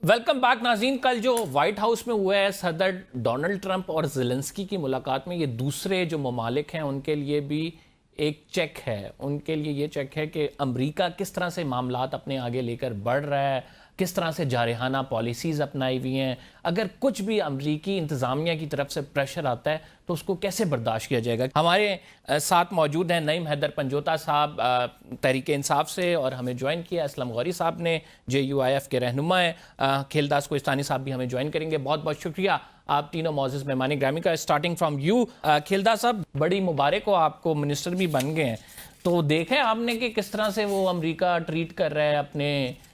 Welcome back नाज़रीन। कल जो व्हाइट हाउस में हुआ है सदर डोनाल्ड ट्रंप और ज़ेलेंस्की की मुलाकात में, ये दूसरे जो ममालिक हैं उनके लिए भी एक चेक है। उनके लिए ये चेक है कि अमेरिका किस तरह से मामलात अपने आगे लेकर बढ़ रहा है, किस तरह से जारहाना पॉलिसीज़ अपनाई हुई हैं। अगर कुछ भी अमरीकी इंतज़ामिया की तरफ से प्रेशर आता है तो उसको कैसे बर्दाश्त किया जाएगा। हमारे साथ मौजूद हैं नईम हैदर पंजोता साहब तहरीक इंसाफ से, और हमें ज्वाइन किया असलम गौरी साहब ने, JUIF के रहनुमा हैं। खिलदास कोहिस्तानी साहब भी हमें ज्वाइन करेंगे। बहुत बहुत शुक्रिया आप तीनों मौजूद मेहमान ग्रामी का। स्टार्टिंग फ्रॉम यू खिलदा साहब, बड़ी मुबारक हो आपको, मिनिस्टर भी बन गए हैं। तो देखें आपने कि किस तरह से वो अमेरिका ट्रीट कर रहा है अपने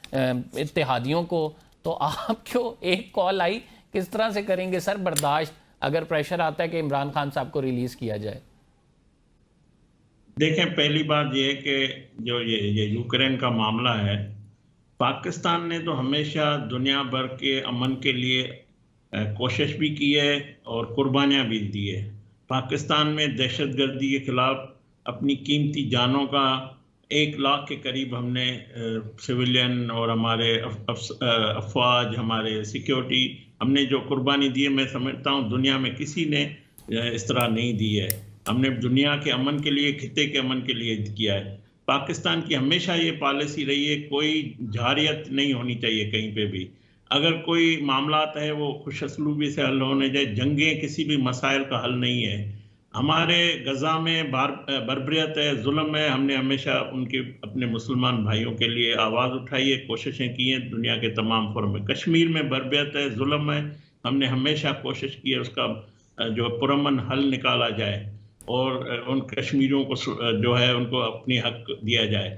इत्तेहादियों को, तो आप क्यों एक कॉल आई, किस तरह से करेंगे सर बर्दाश्त अगर प्रेशर आता है कि इमरान खान साहब को रिलीज किया जाए? देखें, पहली बात यह है कि जो ये यूक्रेन का मामला है, पाकिस्तान ने तो हमेशा दुनिया भर के अमन के लिए कोशिश भी की है और कुर्बानियाँ भी दी है। पाकिस्तान में दहशतगर्दी के खिलाफ अपनी कीमती जानों का 1 लाख के करीब हमने सिविलियन और हमारे अफवाज, हमारे सिक्योरिटी, हमने जो कुर्बानी दी है, मैं समझता हूँ दुनिया में किसी ने इस तरह नहीं दी है। हमने दुनिया के अमन के लिए, खित्ते के अमन के लिए किया है। पाकिस्तान की हमेशा ये पॉलिसी रही है, कोई जारियत नहीं होनी चाहिए कहीं पे भी। अगर कोई मामला आता है वो खुश असलूबी से हल होने जाए। जंगें किसी भी मसाइल का हल नहीं है। हमारे गजा में बर्बरियत है, जुल्म है। हमने हमेशा उनके अपने मुसलमान भाइयों के लिए आवाज़ उठाई है, कोशिशें की हैं दुनिया के तमाम फोरम में। कश्मीर में बर्बरियत है, जुल्म है। हमने हमेशा कोशिश की है उसका जो पुरअमन हल निकाला जाए और उन कश्मीरियों को जो है उनको अपनी हक दिया जाए।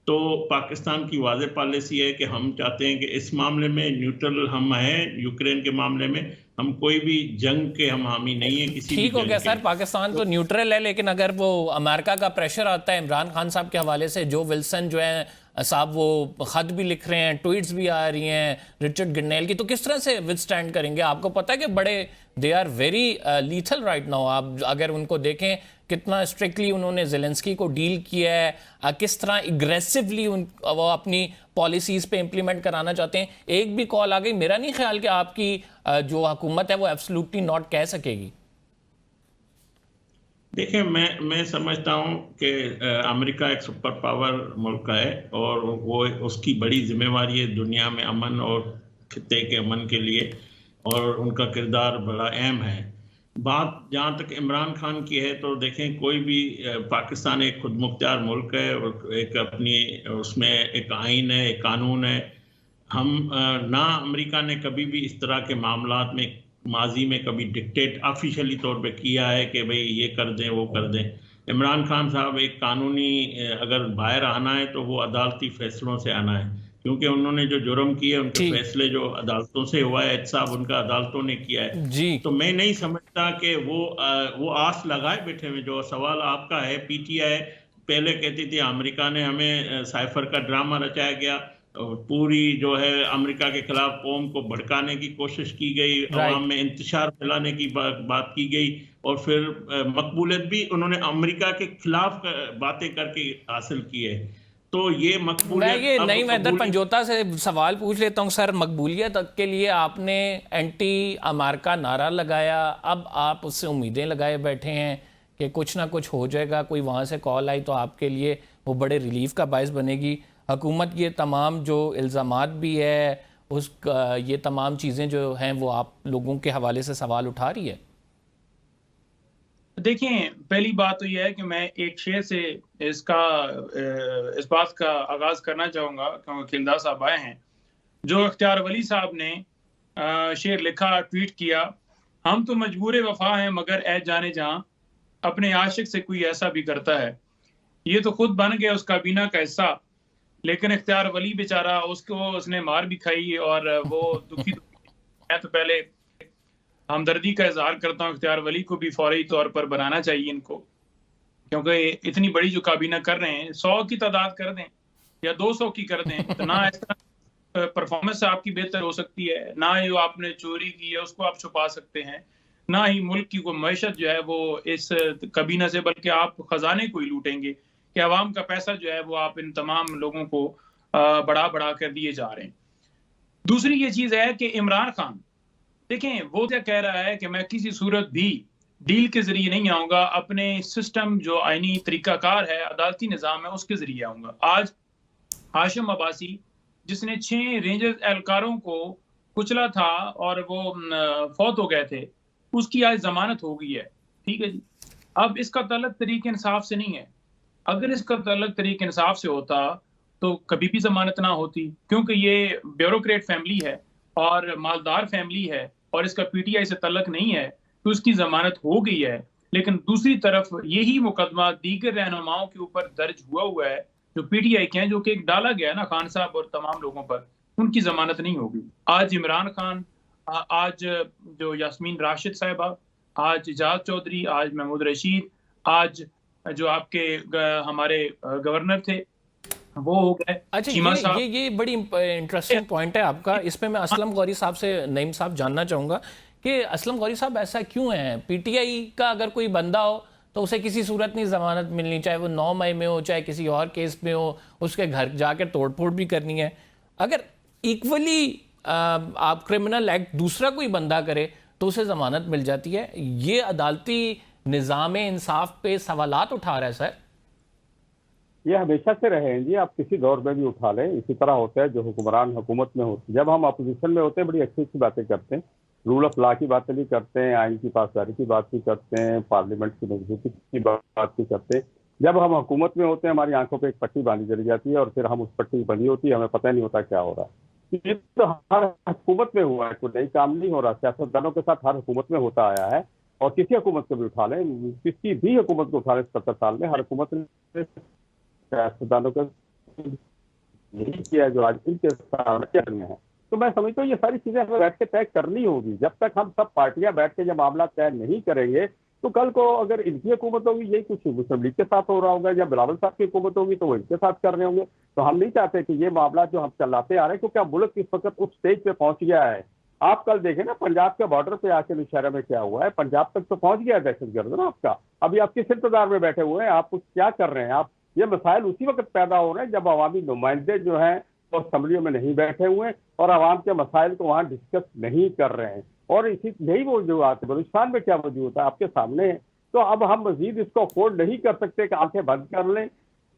तो पाकिस्तान की वाज़ेह पॉलिसी है कि हम चाहते हैं कि इस मामले में न्यूट्रल हम हैं। यूक्रेन के मामले में हम कोई भी जंग के हम हामी नहीं है, किसी भी ठीक हो जंग गया के। सर, पाकिस्तान तो न्यूट्रल है, लेकिन अगर वो अमेरिका का प्रेशर आता है इमरान खान साहब के हवाले से, जो विल्सन जो है साहब वो ख़त भी लिख रहे हैं, ट्वीट्स भी आ रही हैं रिचर्ड गिरनेल की, तो किस तरह से विदस्टैंड करेंगे? आपको पता है कि बड़े they are very lethal right now. आप अगर उनको देखें कितना स्ट्रिक्टली उन्होंने ज़ेलेंस्की को डील किया है, किस तरह एग्रेसिवली वो अपनी पॉलिसीज़ पे इम्प्लीमेंट कराना चाहते हैं। एक भी कॉल आ गई, मेरा नहीं ख्याल कि आपकी जो हुकूमत है वो एब्सोल्युटली नॉट कह सकेगी। देखिए, मैं समझता हूँ कि अमेरिका एक सुपर पावर मुल्क है और वो उसकी बड़ी जिम्मेवारी है दुनिया में अमन और खित्ते के अमन के लिए, और उनका किरदार बड़ा अहम है। बात जहाँ तक इमरान खान की है, तो देखें, कोई भी पाकिस्तान एक खुद मुख्तियार मुल्क है और एक अपनी उसमें एक आइन है, एक कानून है। हम ना अमेरिका ने कभी भी इस तरह के मामलात में माजी में कभी डिक्टेट ऑफिशियली तौर पे किया है कि भाई ये कर दें वो कर दें। इमरान खान साहब एक कानूनी अगर बाहर आना है तो वो अदालती फैसलों से आना है, क्योंकि उन्होंने जो जुर्म किए उनके जी फैसले जो अदालतों से हुआ है, साहब उनका अदालतों ने किया है। जी। तो मैं नहीं समझता कि वो आस लगाए बैठे हुए। जो सवाल आपका है, PTI पहले कहती थी अमेरिका ने हमें साइफर का ड्रामा रचाया गया, पूरी जो है अमेरिका के खिलाफ कौम को भड़काने की कोशिश की गई, अवाम राइट। में इंतशार फैलाने की बात की गई, और फिर मकबूलियत भी उन्होंने अमेरिका के खिलाफ बातें करके हासिल की है। तो ये मैं मकबूलियत ये अब नईम हैदर कबूली। पंजोता से सवाल पूछ लेता हूँ सर। मकबूलियत के लिए आपने एंटी अमेरिका नारा लगाया, अब आप उससे उम्मीदें लगाए बैठे हैं कि कुछ ना कुछ हो जाएगा, कोई वहाँ से कॉल आई तो आपके लिए वो बड़े रिलीफ का बायस बनेगी। हुकूमत ये तमाम जो इल्ज़ामात भी है, उस ये तमाम चीज़ें जो हैं वो आप लोगों के हवाले से सवाल उठा रही है। देखिए, पहली बात तो यह है कि मैं एक शेर से इस बात का आगाज़ करना चाहूँगा, क्योंकि खिलदा साहब आए हैं। जो इख्तियार वली साहब ने शेर लिखा, ट्वीट किया, हम तो मजबूर वफ़ा हैं मगर ए जाने जहाँ, अपने आशिक से कोई ऐसा भी करता है। ये तो खुद बन गया उस काबीना का हिस्सा, लेकिन इख्तियार वली बेचारा, उसने मार भी खाई और वो दुखी। मैं तो पहले हमदर्दी का इज़हार करता हूँ, इख्तियार वली को भी फौरी तौर पर बनाना चाहिए इनको, क्योंकि इतनी बड़ी जो काबीना कर रहे हैं, 100 की तादाद कर दें या 200 की कर दें, तो ना इस तरह परफॉर्मेंस आपकी बेहतर हो सकती है, ना जो आपने चोरी की है उसको आप छुपा सकते हैं, ना ही मुल्क की कोई मईशत जो है वो इस काबीना से, बल्कि आप खजाने को ही लूटेंगे कि अवाम का पैसा जो है वो आप इन तमाम लोगों को बढ़ा बढ़ा कर दिए जा रहे हैं। दूसरी ये चीज है कि इमरान खान, देखें वो क्या कह रहा है कि मैं किसी सूरत भी डील के जरिए नहीं आऊंगा, अपने सिस्टम जो आईनी तरीकाकार है, अदालती निज़ाम है, उसके जरिए आऊंगा। आज हाशिम अब्बासी जिसने 6 रेंजर्स एहलकारों को कुचला था और वो फौत हो गए थे, उसकी आज जमानत हो गई है। ठीक है जी। अब इसका तल्लुक तरीके इंसाफ से नहीं है। अगर इसका तल्लुक तरीके इंसाफ से होता तो कभी भी जमानत ना होती, क्योंकि ये ब्यूरोक्रेट फैमिली है और मालदार फैमिली है और इसका पीटीआई से तल्लुक नहीं है, तो उसकी जमानत हो गई है। लेकिन दूसरी तरफ यही मुकदमा दीगर रहनुमाओं के ऊपर दर्ज हुआ है जो पीटीआई के हैं, जो कि एक डाला गया है ना खान साहब और तमाम लोगों पर, उनकी जमानत नहीं होगी। आज इमरान खान, आज जो यास्मीन राशिद साहिबा, आज इजाज चौधरी, आज महमूद रशीद, आज जो आपके हमारे गवर्नर थे वो हो गए। अच्छा, ये बड़ी इंटरेस्टिंग पॉइंट है आपका। इसमें मैं असलम गौरी साहब से, नईम साहब, जानना चाहूंगा कि असलम गौरी साहब ऐसा क्यों है? पीटीआई का अगर कोई बंदा हो तो उसे किसी सूरत नहीं जमानत मिलनी, चाहे वो 9 मई में हो, चाहे किसी और केस में हो, उसके घर जाकर तोड़फोड़ भी करनी है। अगर इक्वली आप क्रिमिनल एक्ट दूसरा कोई बंदा करे तो उसे जमानत मिल जाती है। ये अदालती निज़ाम इंसाफ पे सवालात उठा रहा है सर। ये हमेशा से रहे हैं जी, आप किसी दौर में भी उठा लें, इसी तरह होता है। जो हुक्मरान हुकूमत में होते, जब हम अपोजिशन में होते हैं बड़ी अच्छी अच्छी बातें करते हैं, रूल ऑफ लॉ की बातें भी करते हैं, आइन की पासदारी की बात भी करते हैं, पार्लियामेंट की मजबूती की बात भी करते हैं। जब हम हुकूमत में होते हैं हमारी आंखों पे एक पट्टी बांधी चली जाती है और फिर हम उस पट्टी बंधी होती है, हमें पता नहीं होता क्या हो रहा है। ये तो हर हुकूमत में हुआ है, कोई नई काम नहीं हो रहा। सियासतदानों के साथ हर हुकूमत में होता आया है, और किसी हुकूमत को भी उठा लें, किसी भी हुकूमत को उठा लें 70 साल में, हर हुकूमत ने सियासतदानों को यही किया जो आज इनके सामने है। तो मैं समझता हूँ ये सारी चीजें हमें बैठ के तय करनी होगी। जब तक हम सब पार्टियां बैठ के जब मामला तय नहीं करेंगे, तो कल को अगर इनकी हुकूमत होगी, यही कुछ मुस्लिम लीग के साथ हो रहा होगा, या बिलावल साहब की हुकूमत होगी तो वो इनके साथ कर रहे होंगे। तो हम नहीं चाहते कि ये मामला जो हम चलाते आ रहे हैं, क्योंकि अब मुल्क इस वक्त उस स्टेज पे पहुंच गया है। आप कल देखें ना, पंजाब के बॉर्डर पे आके नौशहरा में क्या हुआ है, पंजाब तक तो पहुंच गया है दहशतगर्द ना आपका। अभी आप किस इंतजार में बैठे हुए हैं? आप कुछ क्या कर रहे हैं? आप ये मसाइल उसी वक्त पैदा हो रहे हैं जब अवामी नुमाइंदे जो हैं वो असम्बलियों में नहीं बैठे हुए और आवाम के मसाइल को वहाँ डिस्कस नहीं कर रहे हैं। और इसी यही वजूहत है। बलूचिस्तान में क्या वजूहत है आपके सामने है। तो अब हम मजीद इसको अफोर्ड नहीं कर सकते कि आंखें बंद कर लें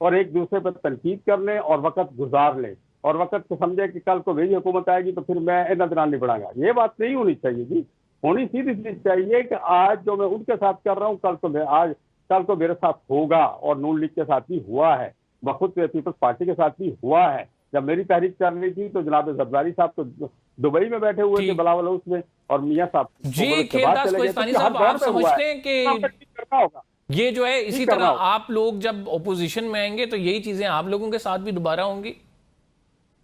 और एक दूसरे पर तनकीद कर लें और वक्त गुजार लें, और वक्त को समझे कि कल को मेरी हुकूमत आएगी तो फिर मैं इतना दिनान नहीं बढ़ाऊंगा। ये बात नहीं होनी चाहिए जी। होनी सीधी सी चाहिए कि आज जो मैं उनके साथ कर रहा हूँ, कल को मेरे साथ होगा। और नून लीग के साथ भी हुआ है, बखुद पीपल्स पार्टी के साथ भी हुआ है। जब मेरी तहरीक चल रही थी तो जनाब जरदारी साहब तो दुबई में बैठे हुए थे बिलावल हाउस में, और मियां साहब जी खेलदास कोहिस्तानी साहब, आप समझते हैं कि ये जो है इसी तरह आप लोग जब ओपोजिशन में आएंगे तो यही चीजें आप लोगों के साथ भी दोबारा होंगी?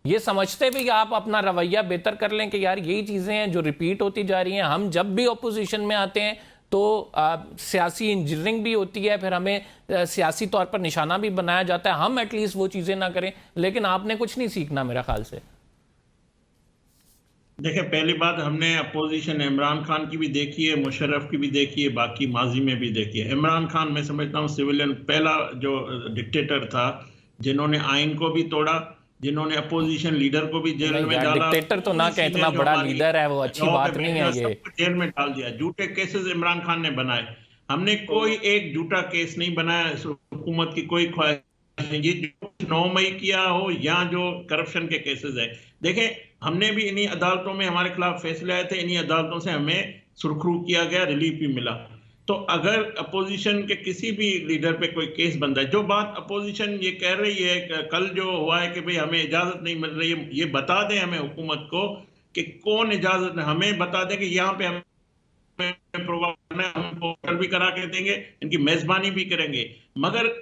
ये समझते भी कि आप अपना रवैया बेहतर कर लें कि यार यही चीजें हैं जो रिपीट होती जा रही हैं, हम जब भी ओपोजिशन में आते हैं तो सियासी इंजीनियरिंग भी होती है, फिर हमें सियासी तौर पर निशाना भी बनाया जाता है, हम एटलीस्ट वो चीज़ें ना करें। लेकिन आपने कुछ नहीं सीखना मेरा ख्याल से। देखिए, पहली बात, हमने अपोजिशन इमरान खान की भी देखी है, मुशर्रफ की भी देखी है, बाकी माजी में भी देखी है। इमरान खान मैं समझता हूँ सिविलियन पहला जो डिक्टेटर था जिन्होंने आइन को भी तोड़ा, जिन्होंने अपोजिशन लीडर को भी जेल में डाला। डिक्टेटर तो ना कहें, इतना बड़ा लीडर है वो, अच्छी बात नहीं है। ये जेल में डाल दिया, झूठे केसेस इमरान खान ने बनाए। हमने कोई एक झूठा केस नहीं बनाया, हुकूमत की कोई ख्वाहिश नहीं। ये 9 मई किया हो या जो करप्शन के केसेस है, देखें हमने भी इन्हीं अदालतों में हमारे खिलाफ फैसले आए थे, इन्हीं अदालतों से हमें सुरखरू किया गया, रिलीफ भी मिला। तो अगर अपोजिशन के किसी भी लीडर पे कोई केस बनता है, जो बात अपोजिशन ये कह रही है, कल जो हुआ है कि भाई हमें इजाजत नहीं मिल रही है, ये बता दें हमें हुकूमत को कि कौन इजाजत, हमें बता दें कि यहाँ पे हमें प्रोग्राम है, हम पोर्टल भी करा के देंगे, इनकी मेजबानी भी करेंगे। मगर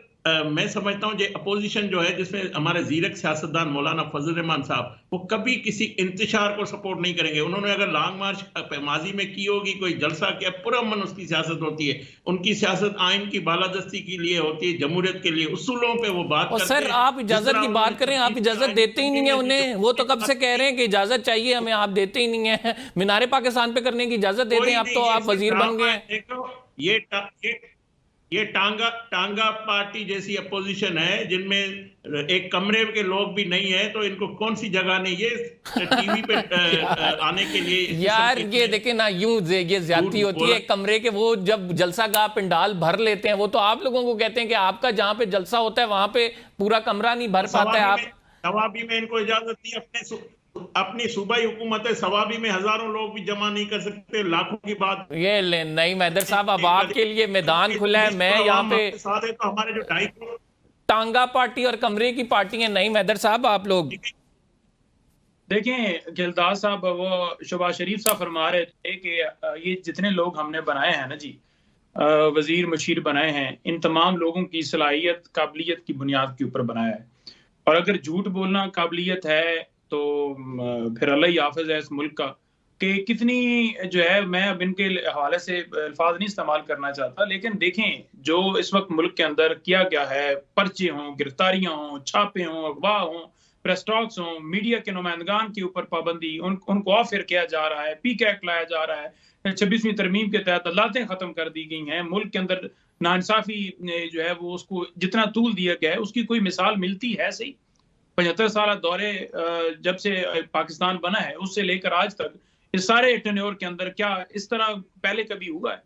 मैं समझता हूँ ये अपोजिशन जो है, जिसमें हमारे जीरक सियासतदान मौलाना फजल रहमान साहब, वो कभी किसी इंतशार को सपोर्ट नहीं करेंगे। उन्होंने अगर लॉन्ग मार्च माजी में की होगी, कोई जलसा किया, पुरअमन उसकी सियासत होती है। उनकी सियासत आइन की बालादस्ती के लिए होती है, जमहूरियत के लिए, उसूलों पे वो बात करते हैं। सर आप इजाजत की बात करें, आप इजाजत देते ही नहीं है उन्हें। वो तो कब से कह रहे हैं कि इजाजत चाहिए हमें, आप देते ही नहीं है। मीनारे पाकिस्तान पे करने की इजाजत देते हैं, अब तो आप वजीर बन गए। ये टांगा पार्टी जैसी अपोजिशन है जिनमें एक कमरे के लोग भी नहीं है, तो इनको कौन सी जगह नहीं ये टीवी पे आने के लिए। यार ये देखे ना, यूं ये ज्यादती होती है। कमरे के वो जब जलसा गाह पंडाल भर लेते हैं, वो तो आप लोगों को कहते हैं कि आपका जहां पे जलसा होता है वहां पे पूरा कमरा नहीं भर पाता है। आप सवाबी में इनको इजाजत दी, अपनी सूबाई हुकूमत है, सवाबी में हजारों लोग भी जमा नहीं कर सकते, लाखों की बात। ये नहीं मैदर साहब, अब आपके लिए मैदान खुला है। मैं यहाँ पे साथ है तो हमारे जो 2.5 टांगा पार्टी और कमरे की पार्टी है। नहीं मैदर साहब, आप लोग देखें, गिलदार साहब वो शहबाज शरीफ साहब फरमा रहे थे कि ये जितने लोग हमने बनाए हैं ना जी, वजीर मशीर बनाए हैं, इन तमाम लोगों की सलाहियत काबिलियत की बुनियाद के ऊपर बनाया है। और अगर झूठ बोलना काबिलियत है तो फिर अल्लाह ही हाफिज है इस मुल्क का। कि कितनी जो है, मैं अब इनके हवाले से अल्फाज नहीं इस्तेमाल करना चाहता, लेकिन देखें जो इस वक्त मुल्क के अंदर किया गया है, पर्चे हों, गिरफ्तारियां हों, छापे हों, अगवा हों, प्रेस टॉक्स हों, मीडिया के नुमाइंदगान के ऊपर पाबंदी, उनको ऑफर किया जा रहा है, पीक एक्ट लाया जा रहा है, 26वीं तरमीम के तहत अदालतें खत्म कर दी गई हैं, मुल्क के अंदर नाइंसाफी जो है वो उसको जितना तूल दिया गया है उसकी कोई मिसाल मिलती है सही? 75 साल दौरे जब से पाकिस्तान बना है उससे लेकर आज तक इस सारे टेन्योर के अंदर क्या इस तरह पहले कभी हुआ है?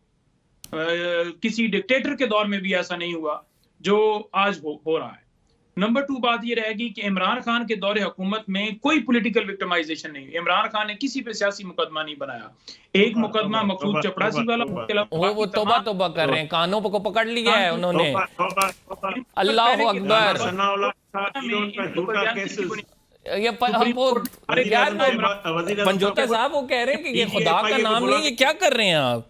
किसी डिक्टेटर के दौर में भी ऐसा नहीं हुआ जो आज हो रहा है। नंबर 2 बात ये रहेगी कि इमरान खान के दौरे हुकूमत में कोई पॉलिटिकल विक्टिमाइजेशन नहीं। इमरान खान ने किसी पे सियासी मुकदमा नहीं बनाया। एक मुकदमा मकसूद चपड़ासी वाला, वो तौबा कर रहे हैं, कानों को पकड़ लिया है उन्होंने। अल्लाह अकबर। ये पंजोता साहब वो कह रहे हैं कि ये खुदा का नाम नहीं, ये क्या कर रहे हैं आप?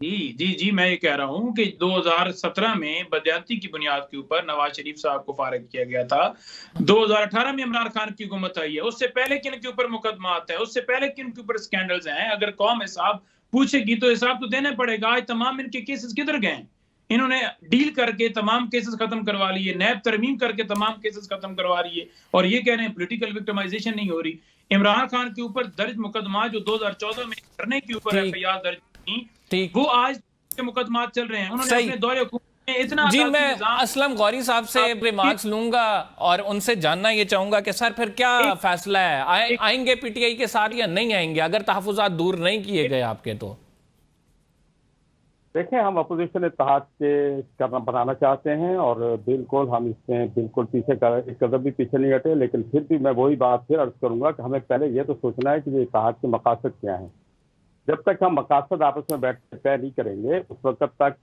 जी मैं ये कह रहा हूँ कि 2017 में बदयांती की बुनियाद के ऊपर नवाज शरीफ साहब को फारिग किया गया था। 2018 में इमरान खान की हुकूमत आई है, उससे पहले किन के ऊपर मुकदमा आता है, उससे पहले किन के ऊपर स्कैंडल्स हैं। अगर कौम हिसाब पूछेगी तो हिसाब तो देना पड़ेगा। आज तमाम इनके केसेस किधर गए? इन्होंने डील करके तमाम केसेस खत्म करवा लिए, नैब तरमीम करके तमाम केसेस खत्म करवा रही है, और ये कह रहे हैं पॉलिटिकल विक्टिमाइजेशन नहीं हो रही। इमरान खान के ऊपर दर्ज मुकदमा जो 2014 में करने के ऊपर एफआईआर दर्ज थी, वो आज के मुकदमा चल रहे हैं। उन्होंने अपने दौरे हुकूमत में इतना जी, मैं असलम गौरी साहब से रिमार्क्स लूंगा और उनसे जानना ये चाहूंगा कि सर फिर क्या फैसला है, आएंगे पीटीआई के साथ या नहीं आएंगे अगर तहफुजात दूर नहीं किए गए आपके? तो देखें, हम अपोजिशन इत्तेहाद के बनाना चाहते हैं और बिल्कुल हम इसमें बिल्कुल एक कदम भी पीछे नहीं हटे। लेकिन फिर भी मैं वही बात फिर अर्ज करूंगा कि हमें पहले ये तो सोचना है कि ये इत्तेहाद के मकासद क्या हैं। जब तक हम मकासद आपस में बैठ के तय नहीं करेंगे उस वक्त तक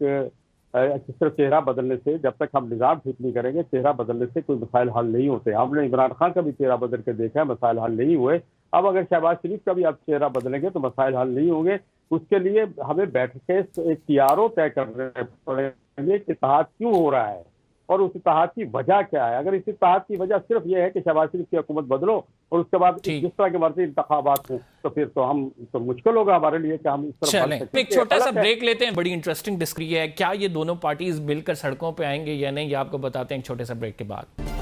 सिर्फ चेहरा बदलने से, जब तक हम निज़ाम ठीक नहीं करेंगे, चेहरा बदलने से कोई मसाइल हल नहीं होते। हमने इमरान खान का भी चेहरा बदल के देखा है, मसाइल हल नहीं हुए। अब अगर शहबाज शरीफ का भी आप चेहरा बदलेंगे तो मसाइल हल नहीं होंगे। उसके लिए हमें बैठ के एक TRO तय करने पड़ेंगे कि इत्तेहाद क्यों हो रहा है और उस इत्तेहाद की वजह क्या है। अगर इस इत्तेहाद की वजह सिर्फ ये है कि शहबाज शरीफ की हुकूमत बदलो और उसके बाद जिस तरह के मर्जी इंतखाबात हों, तो फिर तो हम तो मुश्किल होगा हमारे लिए कि हम इस तरह। एक छोटा सा ब्रेक लेते हैं, बड़ी इंटरेस्टिंग डिस्कस है क्या ये दोनों पार्टीज मिलकर सड़कों पे आएंगे या नहीं, ये आपको बताते हैं एक छोटे सा ब्रेक के बाद।